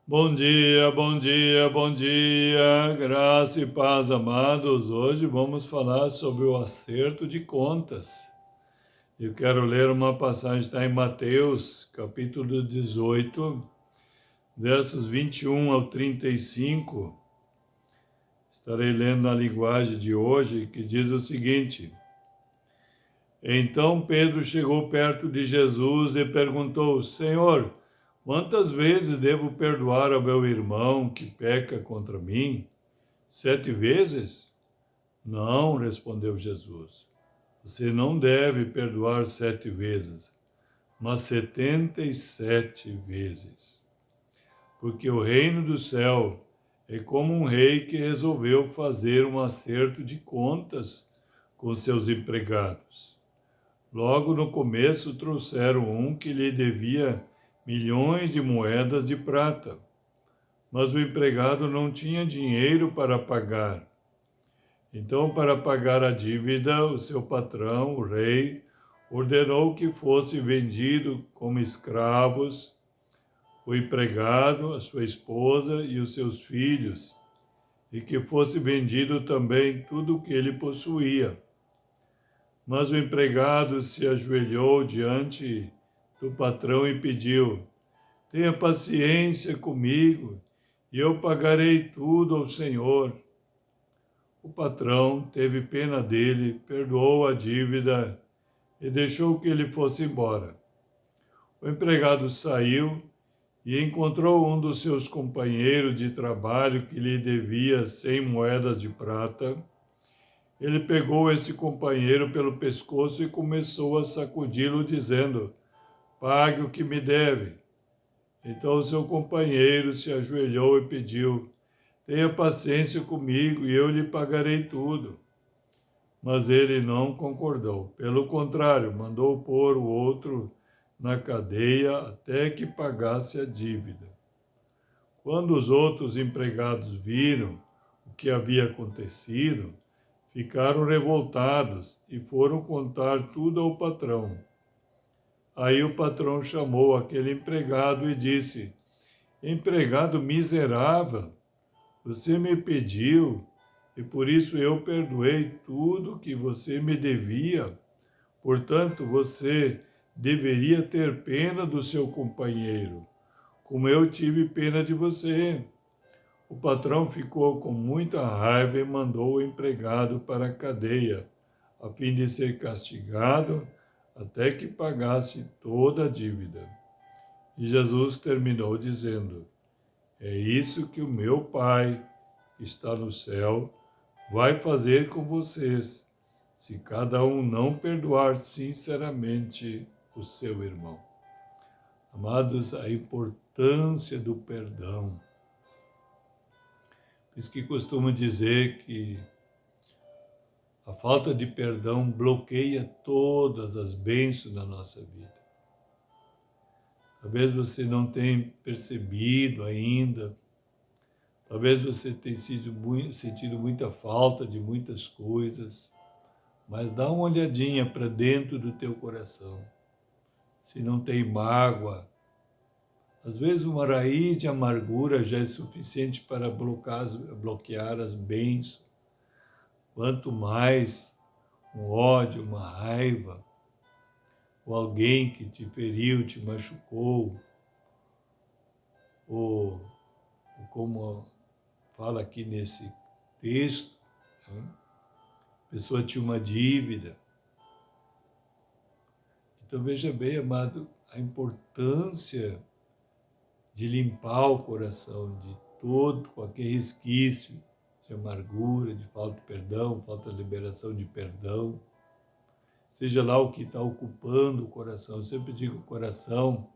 Bom dia, bom dia, bom dia, graça e paz, amados. Hoje vamos falar sobre o acerto de contas. Eu quero ler uma passagem, está em Mateus, capítulo 18, versos 21 ao 35. Estarei lendo na linguagem de hoje, que diz o seguinte: Então Pedro chegou perto de Jesus e perguntou: Senhor, quantas vezes devo perdoar ao meu irmão que peca contra mim? 7 vezes? Não, respondeu Jesus. Você não deve perdoar 7 vezes, mas 77 vezes. Porque o reino do céu é como um rei que resolveu fazer um acerto de contas com seus empregados. Logo no começo trouxeram um que lhe devia milhões de moedas de prata, mas o empregado não tinha dinheiro para pagar. Então, para pagar a dívida, o seu patrão, o rei, ordenou que fosse vendido como escravos o empregado, a sua esposa e os seus filhos, e que fosse vendido também tudo o que ele possuía. Mas o empregado se ajoelhou diante do patrão e pediu: Tenha paciência comigo, e eu pagarei tudo ao Senhor. O patrão teve pena dele, perdoou a dívida e deixou que ele fosse embora. O empregado saiu e encontrou um dos seus companheiros de trabalho que lhe devia 100 moedas de prata. Ele pegou esse companheiro pelo pescoço e começou a sacudi-lo, dizendo: Pague o que me deve. Então seu companheiro se ajoelhou e pediu: Tenha paciência comigo e eu lhe pagarei tudo. Mas ele não concordou. Pelo contrário, mandou pôr o outro na cadeia até que pagasse a dívida. Quando os outros empregados viram o que havia acontecido, ficaram revoltados e foram contar tudo ao patrão. Aí o patrão chamou aquele empregado e disse: Empregado miserável, você me pediu e por isso eu perdoei tudo que você me devia. Portanto, você deveria ter pena do seu companheiro, como eu tive pena de você. O patrão ficou com muita raiva e mandou o empregado para a cadeia, a fim de ser castigado até que pagasse toda a dívida. E Jesus terminou dizendo: É isso que o meu Pai, que está no céu, vai fazer com vocês, se cada um não perdoar sinceramente o seu irmão. Amados, a importância do perdão. Por isso que costumo dizer que a falta de perdão bloqueia todas as bênçãos na nossa vida. Talvez você não tenha percebido ainda, talvez você tenha sentido muita falta de muitas coisas, mas dá uma olhadinha para dentro do teu coração. Se não tem mágoa, às vezes uma raiz de amargura já é suficiente para bloquear as bênçãos. Quanto mais um ódio, uma raiva, ou alguém que te feriu, te machucou, ou como fala aqui nesse texto, né? A pessoa tinha uma dívida. Então veja bem, amado, a importância de limpar o coração de todo qualquer resquício de amargura, de falta de perdão, falta de liberação de perdão, seja lá o que está ocupando o coração. Eu sempre digo que o coração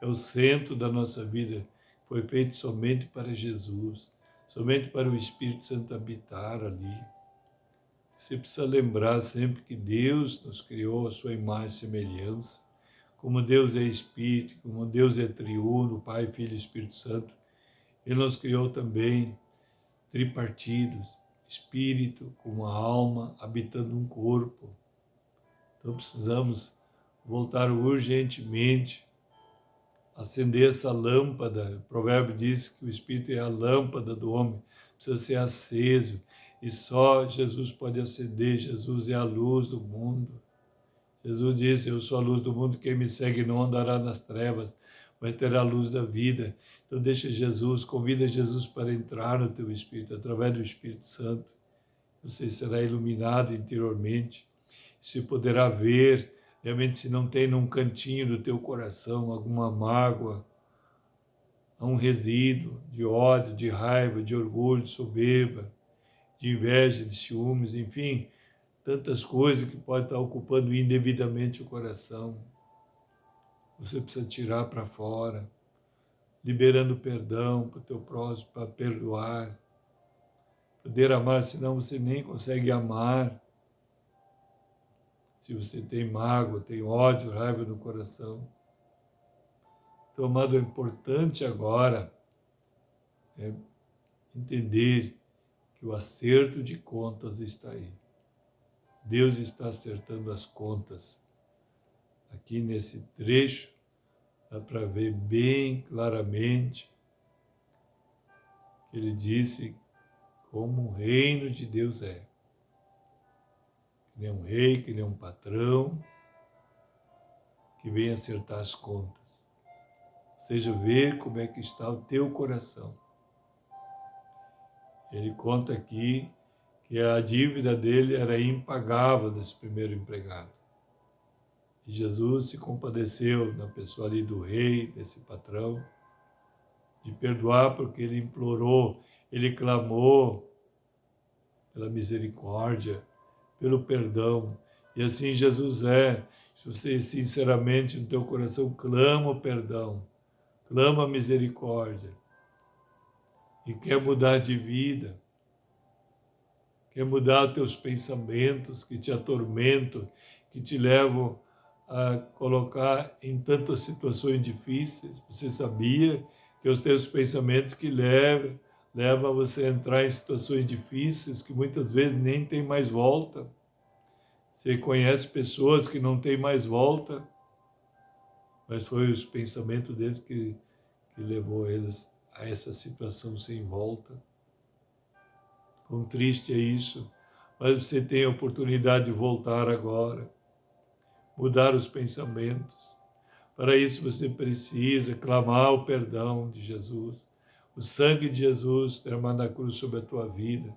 é o centro da nossa vida, foi feito somente para Jesus, somente para o Espírito Santo habitar ali. Você precisa lembrar sempre que Deus nos criou a sua imagem e semelhança. Como Deus é Espírito, como Deus é triuno, Pai, Filho e Espírito Santo, Ele nos criou também tripartidos, Espírito com uma alma habitando um corpo. Então precisamos voltar urgentemente acender essa lâmpada. O provérbio diz que o Espírito é a lâmpada do homem, precisa ser aceso, e só Jesus pode acender. Jesus é a luz do mundo. Jesus disse: eu sou a luz do mundo, quem me segue não andará nas trevas, mas terá a luz da vida. Então deixa Jesus, convida Jesus para entrar no teu espírito, através do Espírito Santo. Você será iluminado interiormente, se poderá ver, realmente, se não tem num cantinho do teu coração alguma mágoa, um resíduo de ódio, de raiva, de orgulho, de soberba, de inveja, de ciúmes, enfim, tantas coisas que podem estar ocupando indevidamente o coração. Você precisa tirar para fora, liberando perdão para o teu próximo, para perdoar, poder amar, senão você nem consegue amar. Se você tem mágoa, tem ódio, raiva no coração. Então, amado, é importante agora entender que o acerto de contas está aí. Deus está acertando as contas. Aqui nesse trecho, dá para ver bem claramente que ele disse como o reino de Deus é. Que nem um rei, que nem um patrão, que vem acertar as contas. Ou seja, ver como é que está o teu coração. Ele conta aqui que a dívida dele era impagável desse primeiro empregado. E Jesus se compadeceu na pessoa ali do rei, desse patrão, de perdoar, porque ele implorou, ele clamou pela misericórdia, pelo perdão. E assim Jesus é. Se você sinceramente no teu coração clama o perdão, clama a misericórdia, e quer mudar de vida, quer mudar teus pensamentos que te atormentam, que te levam a colocar em tantas situações difíceis. Você sabia que os teus pensamentos que levam você a entrar em situações difíceis que muitas vezes nem tem mais volta? Você conhece pessoas que não têm mais volta, mas foi os pensamentos deles que levou eles a essa situação sem volta. Quão triste é isso, mas você tem a oportunidade de voltar agora, mudar os pensamentos. Para isso você precisa clamar o perdão de Jesus, o sangue de Jesus derramado na cruz sobre a tua vida.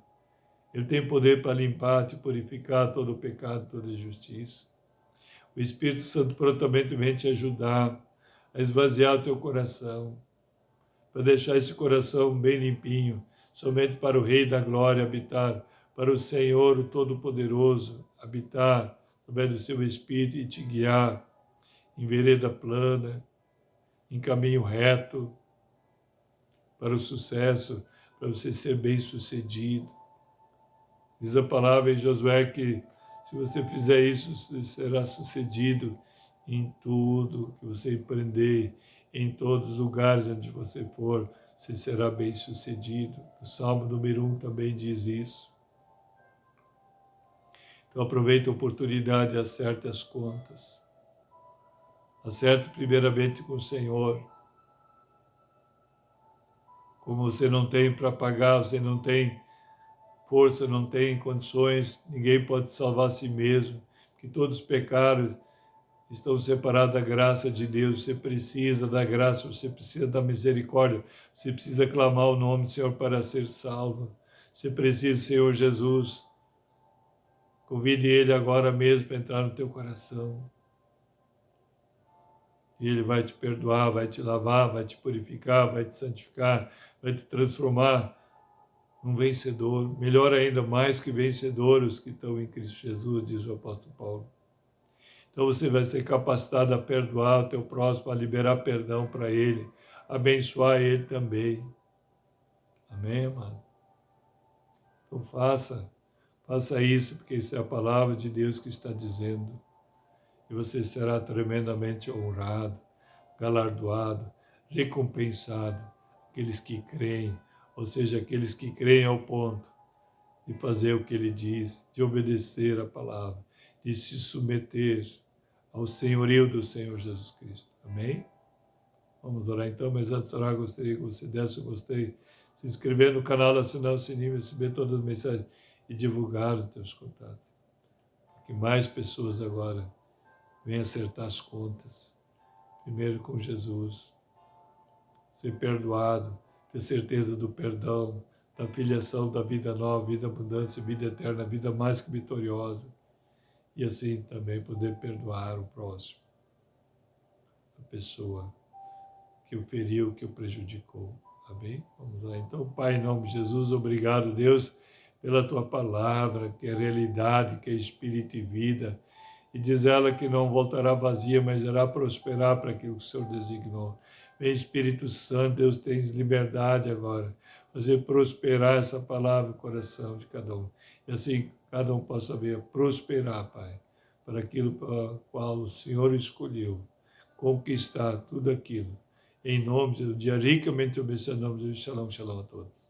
Ele tem poder para limpar, te purificar todo o pecado, toda a injustiça. O Espírito Santo prontamente vem te ajudar a esvaziar o teu coração, para deixar esse coração bem limpinho, somente para o Rei da Glória habitar, para o Senhor, o Todo-Poderoso, habitar através do seu Espírito e te guiar em vereda plana, em caminho reto, para o sucesso, para você ser bem-sucedido. Diz a palavra em Josué que se você fizer isso, você será sucedido em tudo que você empreender, em todos os lugares onde você for, você será bem-sucedido. O Salmo número 1 também diz isso. Então aproveita a oportunidade e acerte as contas. Acerte primeiramente com o Senhor. Como você não tem para pagar, você não tem força, não tem condições, ninguém pode salvar a si mesmo, que todos pecaram, estão separados da graça de Deus. Você precisa da graça, você precisa da misericórdia, você precisa clamar o nome do Senhor para ser salvo. Você precisa, Senhor Jesus, convide Ele agora mesmo para entrar no teu coração. E Ele vai te perdoar, vai te lavar, vai te purificar, vai te santificar, vai te transformar um vencedor, melhor ainda, mais que vencedor, os que estão em Cristo Jesus, diz o apóstolo Paulo. Então você vai ser capacitado a perdoar o teu próximo, a liberar perdão para ele, abençoar ele também. Amém, amado? Então faça isso, porque isso é a palavra de Deus que está dizendo. E você será tremendamente honrado, galardoado, recompensado, aqueles que creem, ou seja, aqueles que creem ao ponto de fazer o que ele diz, de obedecer a palavra, de se submeter ao senhorio do Senhor Jesus Cristo. Amém? Vamos orar então, mas antes de orar, gostaria que você desse o gostei, se inscrever no canal, assinar o sininho, receber todas as mensagens e divulgar os teus contatos. Que mais pessoas agora venham acertar as contas, primeiro com Jesus, ser perdoado, ter certeza do perdão, da filiação, da vida nova, vida abundância, vida eterna, vida mais que vitoriosa, e assim também poder perdoar o próximo, a pessoa que o feriu, que o prejudicou. Amém? Vamos lá. Então, Pai, em nome de Jesus, obrigado, Deus, pela Tua palavra, que é realidade, que é espírito e vida, e diz ela que não voltará vazia, mas irá prosperar para aquilo que o Senhor designou. Vem, Espírito Santo, Deus, tens liberdade agora, fazer prosperar essa palavra no coração de cada um. E assim, cada um possa ver prosperar, Pai, para aquilo para o qual o Senhor escolheu, conquistar tudo aquilo. Em nome de Jesus, ricamente obedecendo, em nome de Jesus, shalom, shalom a todos.